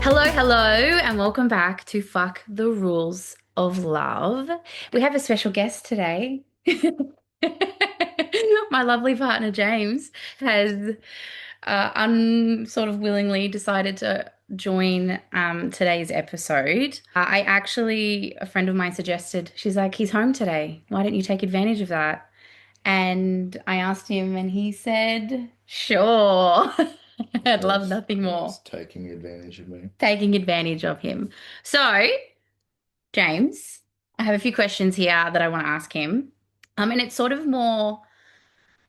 Hello, hello, and welcome back to Fuck the Rules of Love. We have a special guest today. My lovely partner James has sort of willingly decided to join today's episode. A friend of mine suggested, she's like, he's home today. Why don't you take advantage of that? And I asked him, and he said, sure. I'd love Was nothing more. was taking advantage of me. Taking advantage of him. So, James, I have a few questions here that I want to ask him. And it's sort of more,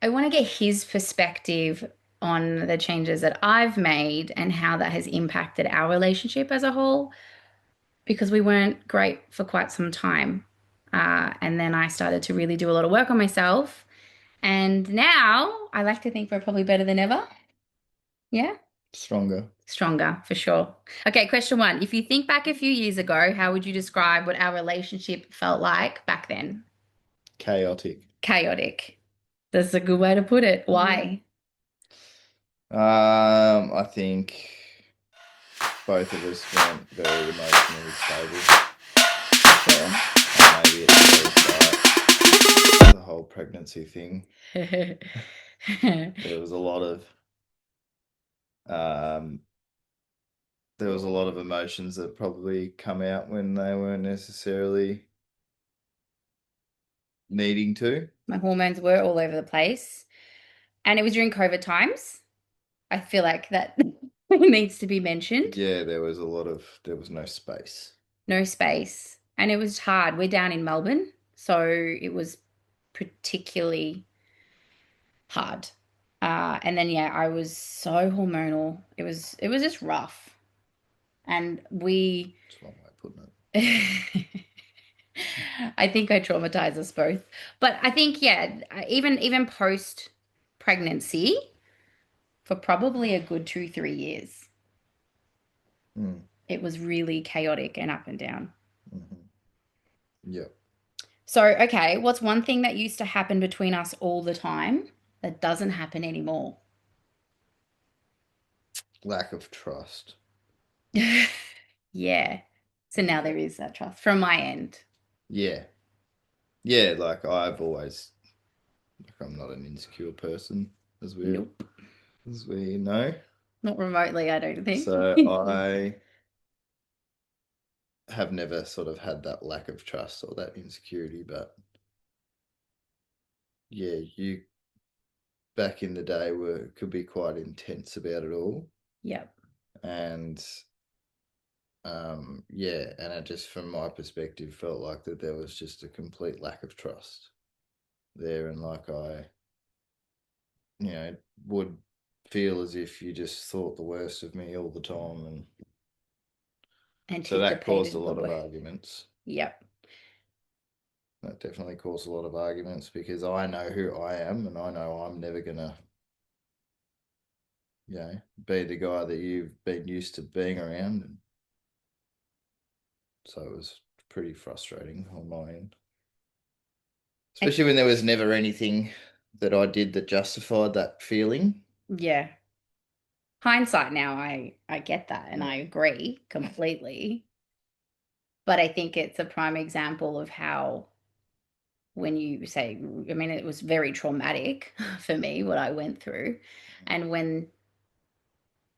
I want to get his perspective on the changes that I've made and how that has impacted our relationship as a whole, because we weren't great for quite some time. And then I started to really do a lot of work on myself. And now I like to think we're probably better than ever. Yeah. Stronger. Stronger, for sure. Okay, question one. If you think back a few years ago, how would you describe what our relationship felt like back then? Chaotic. Chaotic. That's a good way to put it. Why? I think both of us weren't very emotionally stable. Sure. And maybe at the very start, the whole pregnancy thing, there was a lot of um there was a lot of emotions that probably come out when they weren't necessarily needing to. My hormones were all over the place. And it was during COVID times. I feel like that needs to be mentioned. Yeah, there was no space. No space. And it was hard. We're down in Melbourne, so it was particularly hard. And then yeah, I was so hormonal. It was just rough. And we That's one way of putting it. I think I traumatized us both. But I think yeah, even post pregnancy for probably a good 2, 3 years, Mm. it was really chaotic and up and down. Hmm. Yep. So, okay, what's one thing that used to happen between us all the time that doesn't happen anymore? Lack of trust. Yeah. So now there is that trust from my end. Yeah. Yeah, like I'm not an insecure person Nope. as we know. Not remotely, I don't think. So I have never sort of had that lack of trust or that insecurity, but yeah, you back in the day were could be quite intense about it all. Yep. And yeah, and it just from my perspective felt like that there was just a complete lack of trust there, and like you know, would feel as if you just thought the worst of me all the time. And so that caused a Anticipated the lot of way. arguments. Yep. That definitely caused a lot of arguments because I know who I am and I know I'm never going to, be the guy that you've been used to being around. And so it was pretty frustrating on my end, I, especially when there was never anything that I did that justified that feeling. yeah. Hindsight now, I get that and I Mm. agree completely. But I think it's a prime example of how when you say, I mean, it was very traumatic for me what I went through. And when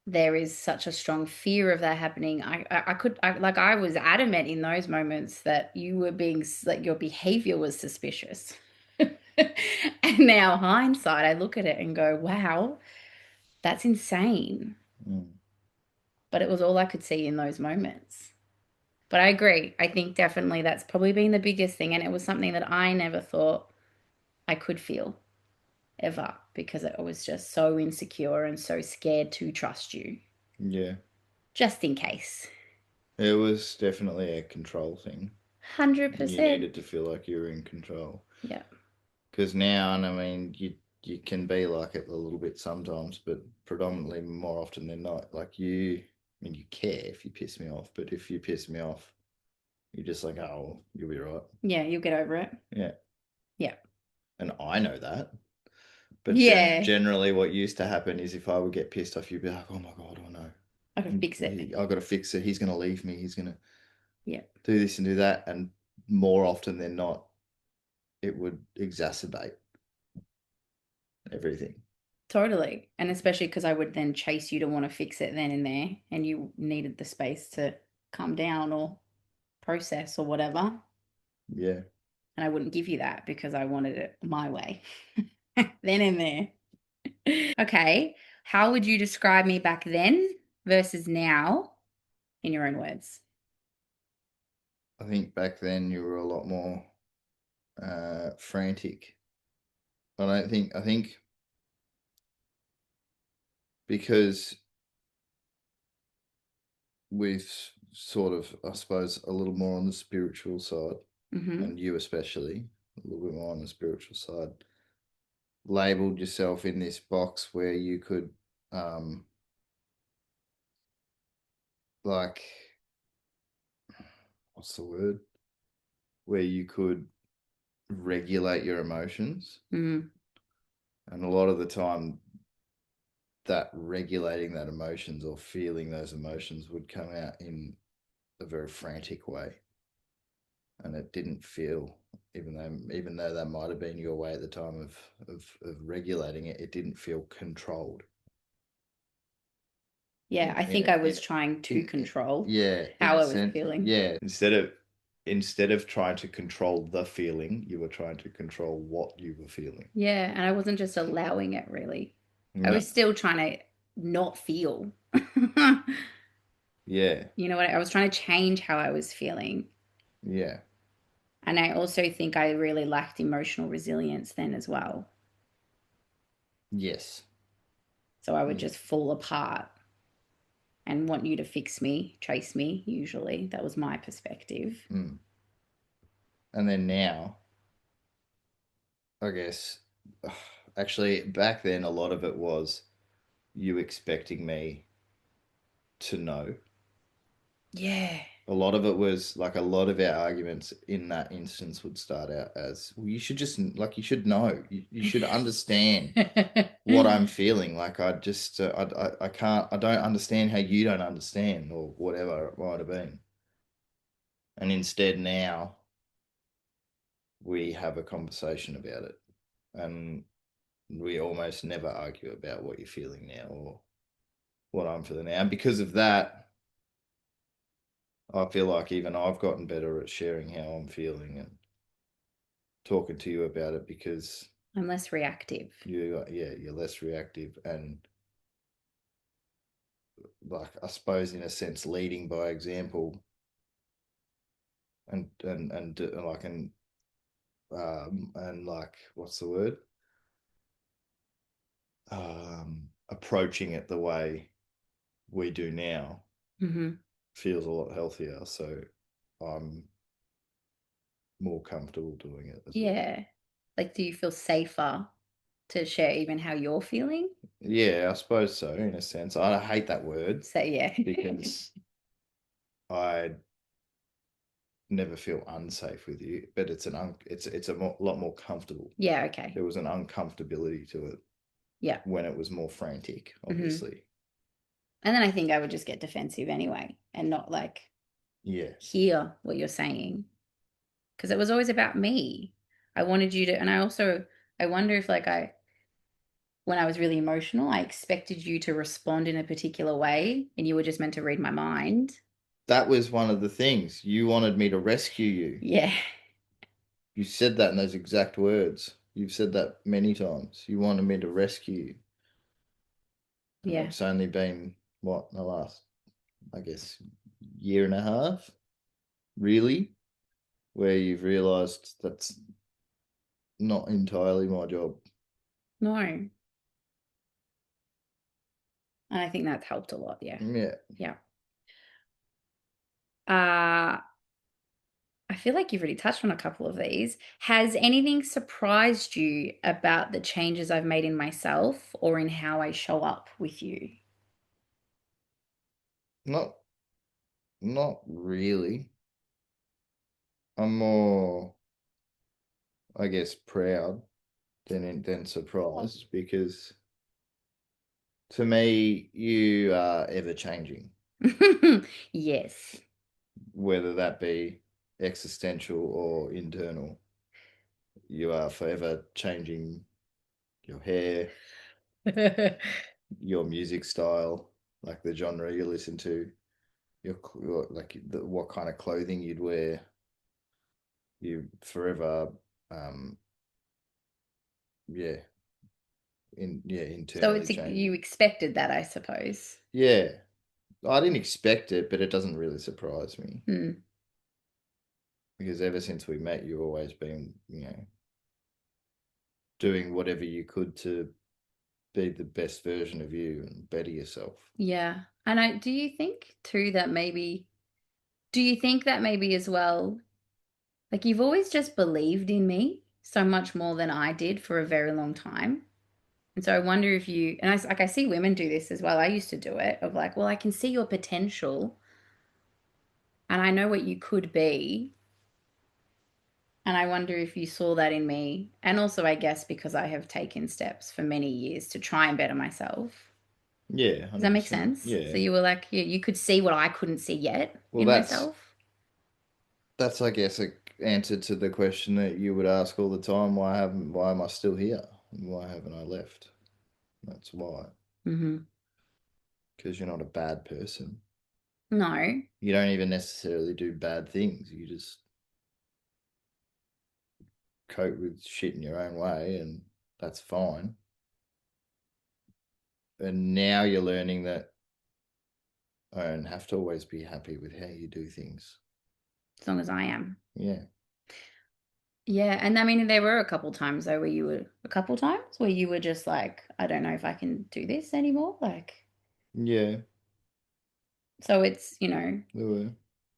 there is such a strong fear of that happening, like I was adamant in those moments that you were being like your behavior was suspicious. And now hindsight, I look at it and go, wow, that's insane. Mm. But it was all I could see in those moments. But I agree. I think definitely that's probably been the biggest thing. And it was something that I never thought I could feel ever because I was just so insecure and so scared to trust you, Yeah, just in case. it was definitely a control thing. You 100%. needed to feel like you were in control. Yeah. Because now, and I mean, you can be like it a little bit sometimes, but predominantly more often than not, like I mean, you care if you piss me off, but if you piss me off, you're just like, oh, you'll be right. Yeah, you'll get over it. Yeah, Yeah. and I know that. But Yeah. generally, what used to happen is if I would get pissed off, you'd be like, oh my god, I know. I could fix it. I got to fix it. He's going to leave me. He's going to Yeah, do this and do that. And more often than not, it would exacerbate everything. totally. And especially because I would then chase you to want to fix it then and there, and you needed the space to calm down or process or whatever. Yeah. And I wouldn't give you that because I wanted it my way. Then and there. Okay. How would you describe me back then versus now in your own words? I think back then you were a lot more frantic. I think because we've sort of, I suppose, a little more on the spiritual side, Mm-hmm. and you especially, a little bit more on the spiritual side, labeled yourself in this box where you could, um, like, what's the word? Where you could regulate your emotions. Mm-hmm. And a lot of the time, that regulating that emotions or feeling those emotions would come out in a very frantic way. And it didn't feel, even though that might have been your way at the time of regulating it, it didn't feel controlled. Yeah, I think I was trying to control Yeah, in how a I was sense, feeling. yeah. Instead of trying to control the feeling, you were trying to control what you were feeling. Yeah, and I wasn't just allowing it really. I No. was still trying to not feel. Yeah, You know what? I was trying to change how I was feeling. yeah, And I also think I really lacked emotional resilience then as well. yes, So I would yeah. just fall apart and want you to fix me, chase me, usually. That was my perspective. Mm. And then now, I guess, actually, back then, a lot of it was you expecting me to know. Yeah. A lot of it was like a lot of our arguments in that instance would start out as, well, you should just, like, you should know, you should understand what I'm feeling. Like, I just, I can't, I don't understand how you don't understand, or whatever it might have been. And instead, now we have a conversation about it. And we almost never argue about what you're feeling now or what I'm feeling now. And because of that, I feel like even I've gotten better at sharing how I'm feeling and talking to you about it, because I'm less reactive. you're less reactive, and, like, I suppose in a sense leading by example, and like, and like, what's the word, approaching it the way we do now Hmm. feels a lot healthier. So I'm more comfortable doing it as well. Yeah. Like, do you feel safer to share even how you're feeling? Yeah, I suppose so, in a sense. I hate that word So, yeah. because I never feel unsafe with you, but it's a lot more comfortable. Yeah, okay. There was an uncomfortability to it Yeah. when it was more frantic, Hmm. obviously. And then I think I would just get defensive anyway and not like Yeah, hear what you're saying because it was always about me. I wanted you to, and I wonder if like when I was really emotional, I expected you to respond in a particular way and you were just meant to read my mind. that was one of the things. You wanted me to rescue you. Yeah. You said that in those exact words. You've said that many times. You wanted me to rescue you. And Yeah. it's only been, what, the last, I guess, year and a half, really, where you've realized that's not entirely my job. No. And I think that's helped a lot. Yeah. Yeah. Yeah. Uh, I feel like you've already touched on a couple of these. Has anything surprised you about the changes I've made in myself or in how I show up with you? Not not really. I'm more, I guess, proud than surprised, because To me, you are ever changing, Yes. whether that be existential or internal. You are forever changing your hair, your music style, like the genre you listen to, like what kind of clothing you'd wear. You forever, um, yeah, So internally it's you changing. expected that, I suppose. Yeah, I didn't expect it, but it doesn't really surprise me Hmm. because ever since we met, you've always been, doing whatever you could to be the best version of you and better yourself. Yeah. And do you think too that maybe, do you think that maybe as well, like you've always just believed in me so much more than I did for a very long time? And so I wonder if you, and like I see women do this as well. I used to do it of like, well, I can see your potential and I know what you could be. And I wonder if you saw that in me. And also, I guess, because I have taken steps for many years to try and better myself. Yeah, Does that make 100%. sense? So Yeah. you were like, you could see what I couldn't see yet Well, in that's myself. that's I guess a answer to the question that you would ask all the time, why am I still here? And why haven't I left? That's why. Hmm. Because you're not a bad person. No. You don't even necessarily do bad things. You just cope with shit in your own way and that's fine. And now you're learning that I don't have to always be happy with how you do things. As long as I am. Yeah. Yeah. And I mean, there were a couple times though where you were, a couple times where you were just like, I don't know if I can do this anymore. Like, Yeah. so it's, There were.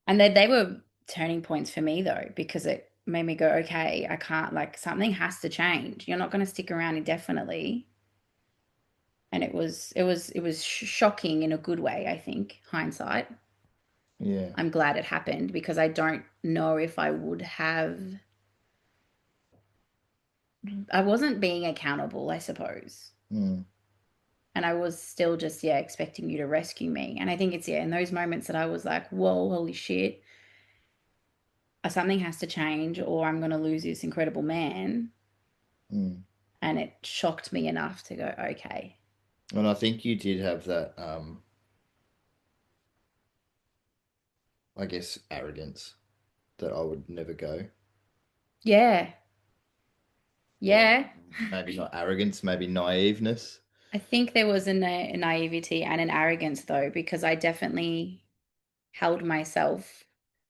and they were turning points for me though, because it made me go, okay, I can't, like, something has to change. You're not going to stick around indefinitely. And it was shocking in a good way, I think, hindsight. Yeah. I'm glad it happened because I don't know if I would have, I wasn't being accountable, I suppose. Mm. And I was still just, yeah, expecting you to rescue me. And I think it's, yeah, in those moments that I was like, whoa, holy shit, something has to change or I'm going to lose this incredible man. Mm. And it shocked me enough to go, okay. And I think you did have that, I guess, arrogance that I would never go. Yeah. Or Yeah. maybe not arrogance, maybe naiveness. I think there was a naivety and an arrogance though, because I definitely held myself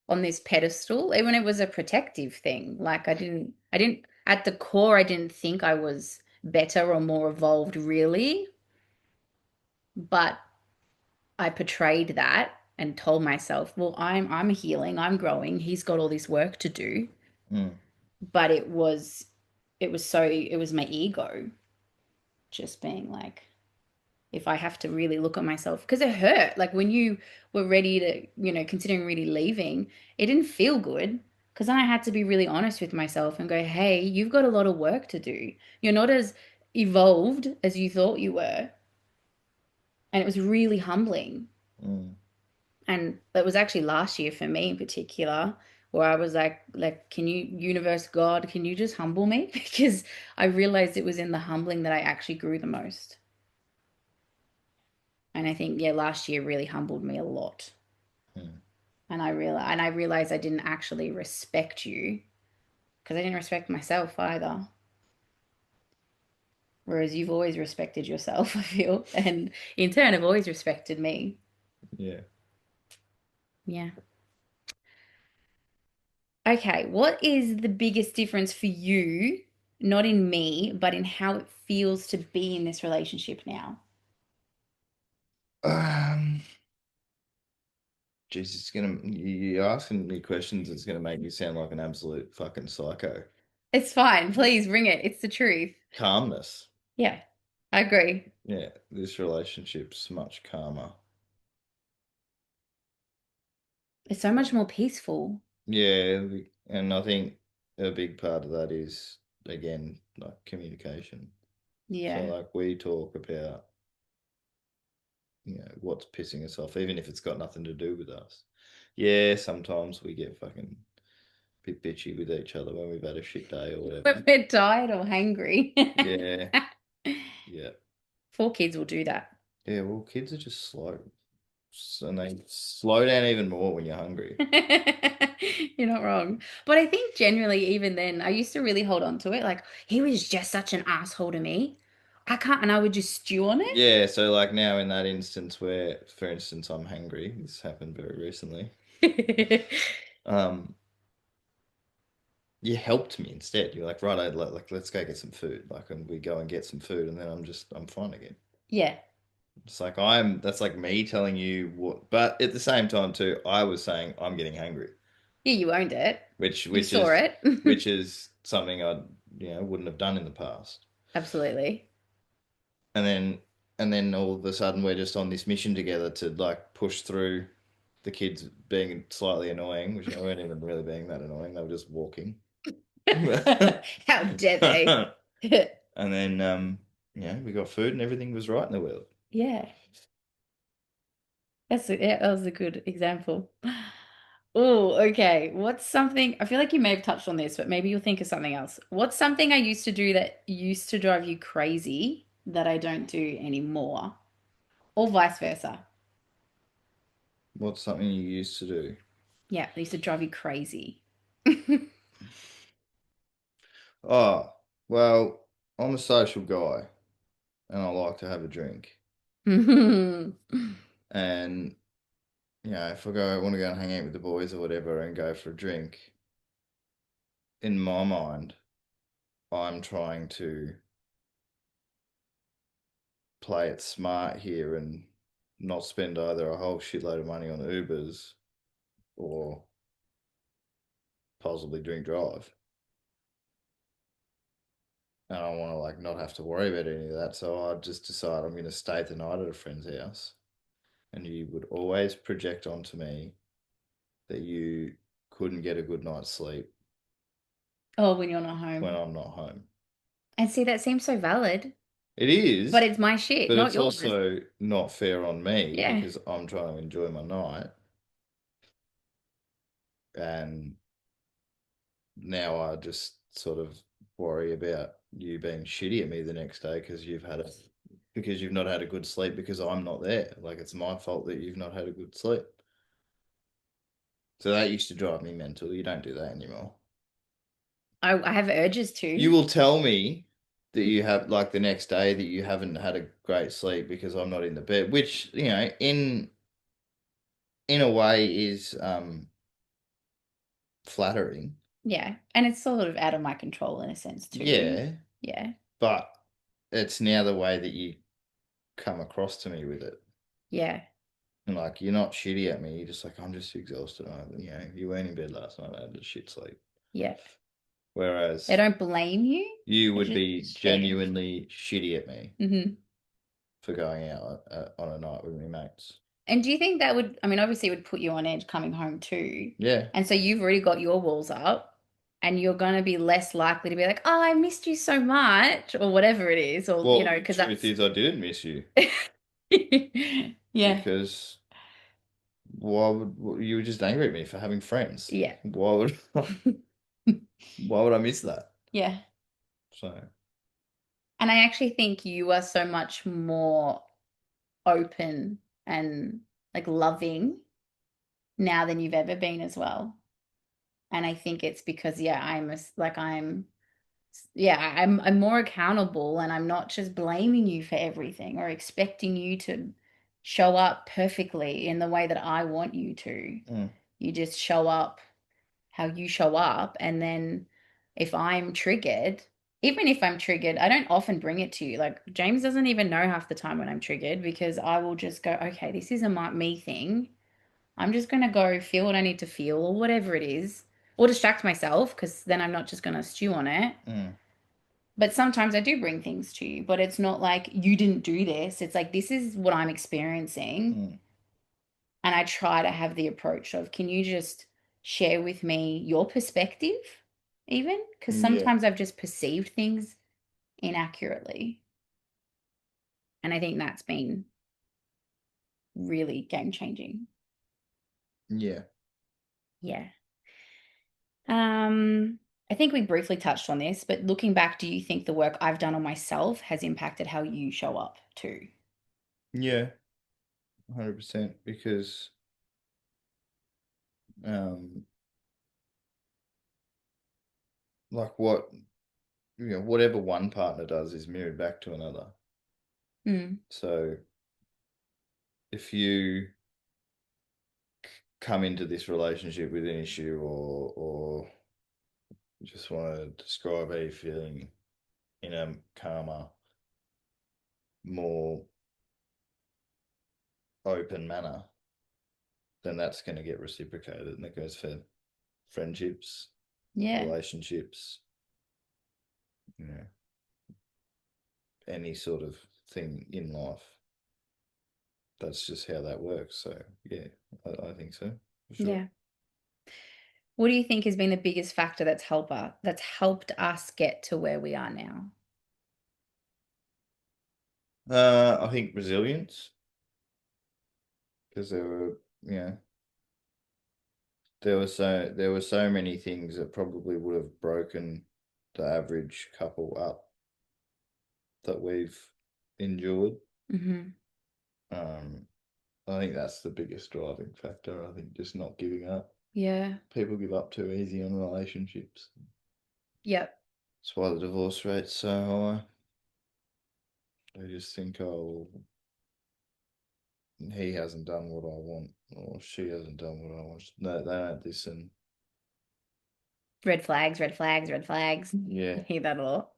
on this pedestal, even it was a protective thing. Like I didn't, at the core, I didn't think I was better or more evolved really, but I portrayed that and told myself, well, I'm healing, I'm growing, he's got all this work to do. Mm. But it was my ego just being like, if I have to really look at myself, because it hurt. Like when you were ready to, considering really leaving, it didn't feel good. Because then I had to be really honest with myself and go, hey, you've got a lot of work to do. You're not as evolved as you thought you were. And it was really humbling. Mm. And that was actually last year for me in particular, where I was like, can you, universe, God, can you just humble me? Because I realized it was in the humbling that I actually grew the most. And I think, yeah, last year really humbled me a lot. Mm. And I realized I didn't actually respect you because I didn't respect myself either. Whereas you've always respected yourself, I feel, and in turn have always respected me. Yeah. Yeah. Okay, what is the biggest difference for you, not in me, but in how it feels to be in this relationship now? Um, Jeez, you're asking me questions that's gonna make me sound like an absolute fucking psycho. It's fine. Please bring it. It's the truth. Calmness. Yeah, I agree. Yeah, this relationship's much calmer. It's so much more peaceful. Yeah, and I think a big part of that is again like communication. So Yeah. like we talk about what's pissing us off, even if it's got nothing to do with us. Yeah, sometimes we get fucking bit bitchy with each other when we've had a shit day or When whatever. we're tired or hangry. Yeah, yeah, 4 kids will do that. yeah. Well, kids are just slow, and they slow down even more when you're hungry. You're not wrong. But I think generally, even then, I used to really hold on to it. Like, he was just such an asshole to me. I can't, and I would just stew on Yeah, so like now in that instance where, for instance, I'm hungry, this happened very recently. it. Um, you helped me instead. You're like, right, like let's go get some food. Like, and we go and get some food, and then I'm fine again. Yeah. It's like that's like me telling you what, but at the same time too, I was saying I'm getting hungry, Yeah, you owned it. which You which saw is it. which is something I wouldn't have done in the past. Absolutely. And then all of a sudden we're just on this mission together to like push through the kids being slightly annoying, which they weren't even really being that annoying. They were just walking. How dare they? And then we got food and everything was right in the world. Yeah. Yeah, that was a good example. Oh, okay. What's something, I feel like you may have touched on this, but maybe you'll think of something else. What's something I used to do that used to drive you crazy that I don't do anymore? Or vice versa. What's something you used to do? Yeah, they used to drive you crazy. Oh, well, I'm a social guy and I like to have a drink. And if I want to go and hang out with the boys or whatever and go for a drink, in my mind, I'm trying to play it smart here and not spend either a whole shitload of money on Ubers or possibly drink drive. And I want to like not have to worry about any of that. So I just decide I'm going to stay the night at a friend's house. And you would always project onto me that you couldn't get a good night's sleep Oh, when you're not when home. I'm not home. And see, that seems so valid, It but is, it's my shit, but not it's yours. also not fair on me Yeah. because I'm trying to enjoy my night. And now I just sort of worry about you being shitty at me the next day because you've not had a good sleep because I'm not there. Like it's my fault that you've not had a good sleep. So that used to drive me mental. You don't do that anymore. I have urges You to. will tell me that you have like the next day that you haven't had a great sleep because I'm not in the bed, which, in a way is flattering. Yeah. And it's sort of out of my control in a sense too. Yeah, Yeah. but it's now the way that you come across to me with it. Yeah. And like you're not shitty at me, you're just like, I'm just exhausted. You weren't in bed last night, I had a shit sleep. Yeah. They Whereas don't blame you. you It's would just be shared. genuinely shitty at me Hmm. for going out on a night with me mates. And do you think that would, I mean, obviously it would put you on edge coming home too. Yeah. And so you've already got your walls up and you're going to be less likely to be like, oh, I missed you so much or whatever it is. Or, Well, the because truth that's, is, I didn't miss you yeah. because you were just angry at me for having friends? Yeah. Why would I miss that? Yeah. So, And I actually think you are so much more open and like loving now than you've ever been as well. And I think it's because, yeah, I'm more accountable and I'm not just blaming you for everything or expecting you to show up perfectly in the way that I want you to. mm, You just show up how you show up. And then if I'm triggered, even if I'm triggered, I don't often bring it to you. Like James doesn't even know half the time when I'm triggered because I will just go, okay, this isn't my me thing. I'm just gonna go feel what I need to feel or whatever it is, or distract myself because then I'm not just gonna stew on it. mm, But sometimes I do bring things to you, but it's not like you didn't do this. It's like this is what I'm experiencing. mm, And I try to have the approach of, can you just share with me your perspective, even? Because yeah. sometimes I've just perceived things inaccurately. And I think that's been really game changing. Yeah. Yeah. I think we briefly touched on this, but looking back, do you think the work I've done on myself has impacted how you show up too? Yeah. 100%. Because um, like whatever one partner does is mirrored back to another. Mm, So if you come into this relationship with an issue, or just want to describe how you're feeling in a calmer, more open manner, then that's going to get reciprocated. And that goes for friendships, yeah. relationships, you know, any sort of thing in life. That's just how that works. So, yeah, I think so, for sure. Yeah. What do you think has been the biggest factor that's helped us get to where we are now? I think resilience, because there were so many things that probably would have broken the average couple up that we've endured. Hmm. Um, I think that's the biggest driving factor. I think just not giving up. Yeah. People give up too easy on relationships. Yep. That's why the divorce rate's so high. They just think, oh, he hasn't done what I want, or she hasn't done what I want. No, they don't listen. Red flags, red flags, red flags. I Yeah. hear that a lot.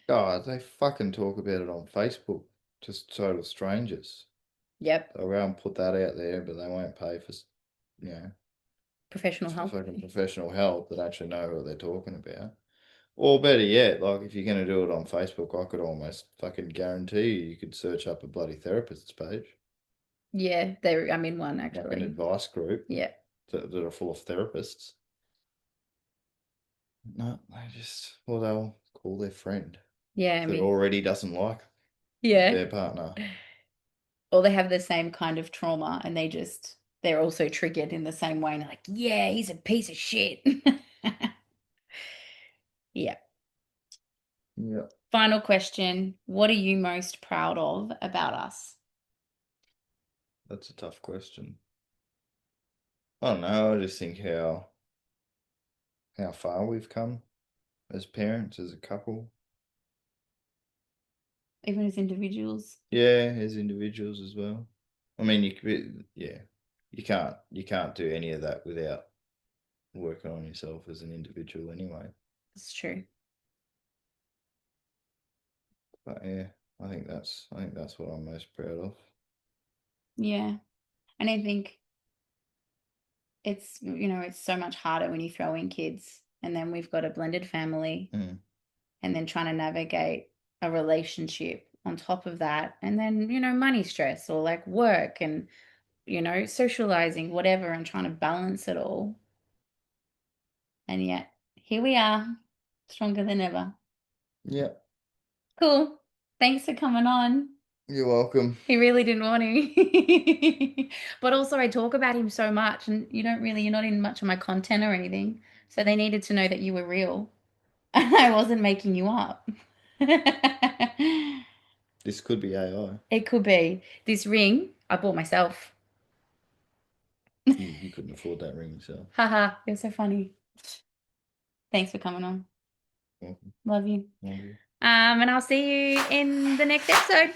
God, they fucking talk about it on Facebook. Just total strangers. Yep. They'll go and put that out there, but they won't pay for, you know, Professional for help. fucking professional help that actually know what they're talking about. Or better yet, like if you're going to do it on Facebook, I could almost fucking guarantee you could search up a bloody therapist's page, Yeah, I'm in one like an actually. advice group Yeah. that are full of therapists. No, well, they'll call their friend Yeah, I that mean, already doesn't like yeah. their partner. Or they have the same kind of trauma and they're also triggered in the same way and they're like, yeah, he's a piece of shit. Yeah. Yeah, Final question. What are you most proud of about us? that's a tough question. I don't know. I just think how far we've come as parents, as a couple. Even as individuals? Yeah, as individuals as well. I mean, yeah, you can't do any of that without working on yourself as an individual anyway. It's true. But yeah, I think that's what I'm most proud of. Yeah. And I think it's so much harder when you throw in kids and then we've got a blended family Mm. and then trying to navigate a relationship on top of that and then money stress or like work and socializing whatever and trying to balance it all and yet here we are stronger than ever. Yeah, Cool. Thanks for coming on. you're welcome. He really didn't want to. But also I talk about him so much and you're not in much of my content or anything, so they needed to know that you were real. I wasn't making you up. This could be AI. It could be. This ring I bought myself. You couldn't afford that ring yourself. Haha, you're so funny. Thanks for coming on. Welcome. Love you. Love you. And I'll see you in the next episode.